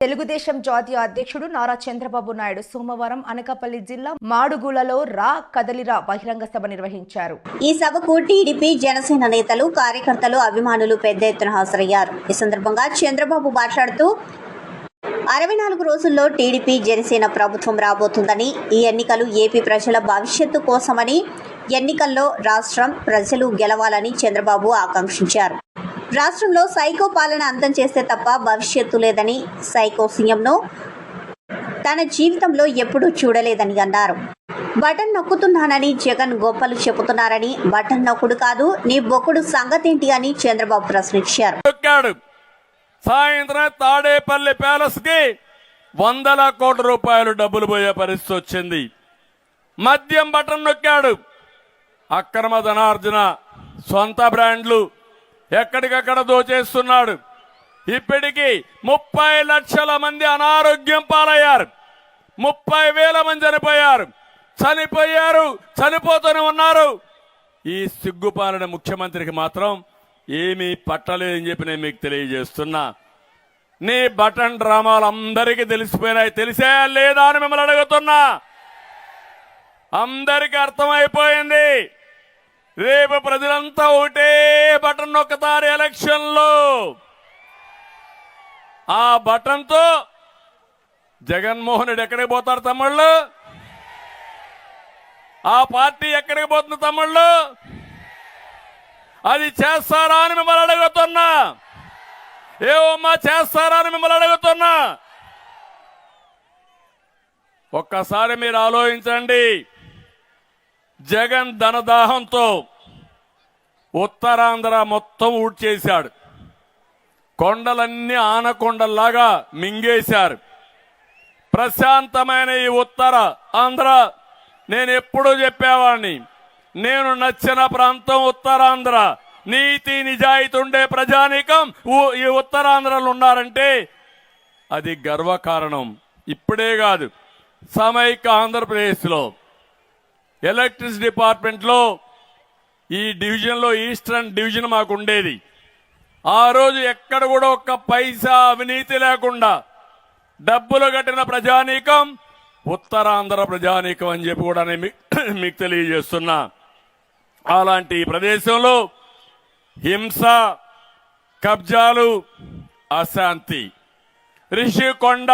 తెలుగుదేశం జాతీయ అధ్యక్షుడు నారా చంద్రబాబు నాయుడు సోమవారం అనకాపల్లి జిల్లా మాడుగులలో రా కదలిరా బహిరంగ సభ నిర్వహించారు. ఈ సభకు టీడీపీ, జనసేన నేతలు, కార్యకర్తలు, అభిమానులు పెద్ద ఎత్తున హాజరయ్యారు. ఈ సందర్భంగా చంద్రబాబు మాట్లాడుతూ 64 రోజుల్లో టీడీపీ, జనసేన ప్రభుత్వం రాబోతుందని, ఈ ఎన్నికలు ఏపీ ప్రజల భవిష్యత్తు కోసమని, ఎన్నికల్లో రాష్ట్రం ప్రజలు గెలవాలని చంద్రబాబు ఆకాంక్షించారు. రాష్ట్రంలో సైకో పాలన అంతం చేస్తే తప్ప భవిష్యత్తు లేదని, సైకో సీఎంను తన జీవితంలో ఎప్పుడూ చూడలేదని అన్నారు. బటన్ నొక్కుతున్నానని జగన్ గొప్పలు చెబుతున్నారని, బటన్ నొక్కుడు కాదు నీ బొక్కుడు సంగతేంటి అని చంద్రబాబు ప్రశ్నించారు. సాయంత్రం తాడేపల్లి ప్యాలెస్ కి 100 కోట్ల రూపాయలు డబ్బులు పోయే పరిస్థితి వచ్చింది. మద్యం బటన్ నొక్కాడు. అక్రమ ధనార్జన, సొంత బ్రాండ్లు ఎక్కడికక్కడ దోచేస్తున్నాడు. ఇప్పటికీ 30 లక్షల మంది అనారోగ్యం పాలయ్యారు. 30,000 మంది చనిపోతూనే ఉన్నారు. ఈ సిగ్గుపాలన ముఖ్యమంత్రికి మాత్రం ఏమీ పట్టలేదని చెప్పి నేను మీకు తెలియజేస్తున్నా. నీ బటన్ డ్రామాలు అందరికీ తెలిసిపోయినాయి. తెలిసే లేదా అని మిమ్మల్ని అడుగుతున్నా. అందరికీ అర్థమైపోయింది. రేపు ప్రజలంతా ఒకటే బటన్ నొక్కుతారు ఎలక్షన్లో. ఆ బటన్ తో జగన్మోహన్ రెడ్డి ఎక్కడికి పోతారు తమ్ముళ్ళు? ఆ పార్టీ ఎక్కడికి పోతుంది తమ్ముళ్ళు? అది చేస్తారా అని మిమ్మల్ని అడుగుతున్నా. ఏమమ్మా చేస్తారా అని మిమ్మల్ని అడుగుతున్నా. ఒక్కసారి మీరు ఆలోచించండి. జగన్ ధనదాహంతో ఉత్తరాంధ్ర మొత్తం ఊడ్చేశాడు. కొండలన్నీ ఆనకొండల్లాగా మింగేశారు. ప్రశాంతమైన ఈ ఉత్తర ఆంధ్ర, నేను ఎప్పుడూ చెప్పేవాడిని, నేను నచ్చిన ప్రాంతం ఉత్తరాంధ్ర. నీతి నిజాయితీ ఉండే ప్రజానీకం ఈ ఉత్తరాంధ్రలో ఉన్నారంటే అది గర్వకారణం. ఇప్పుడే కాదు, సమైక్య ఆంధ్రప్రదేశ్లో ఎలక్ట్రిసిటీ డిపార్ట్మెంట్లో ఈ డివిజన్లో ఈస్టర్న్ డివిజన్ మాకు ఉండేది. ఆ రోజు ఎక్కడ కూడా ఒక్క పైసా అవినీతి లేకుండా డబ్బులు కట్టిన ప్రజానీకం ఉత్తరాంధ్ర ప్రజానీకం అని చెప్పి కూడా నేను మీకు తెలియజేస్తున్నా. అలాంటి ఈ ప్రదేశంలో హింస, కబ్జాలు, అశాంతి. రిషికొండ,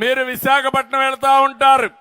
మీరు విశాఖపట్నం వెళ్తా ఉంటారు.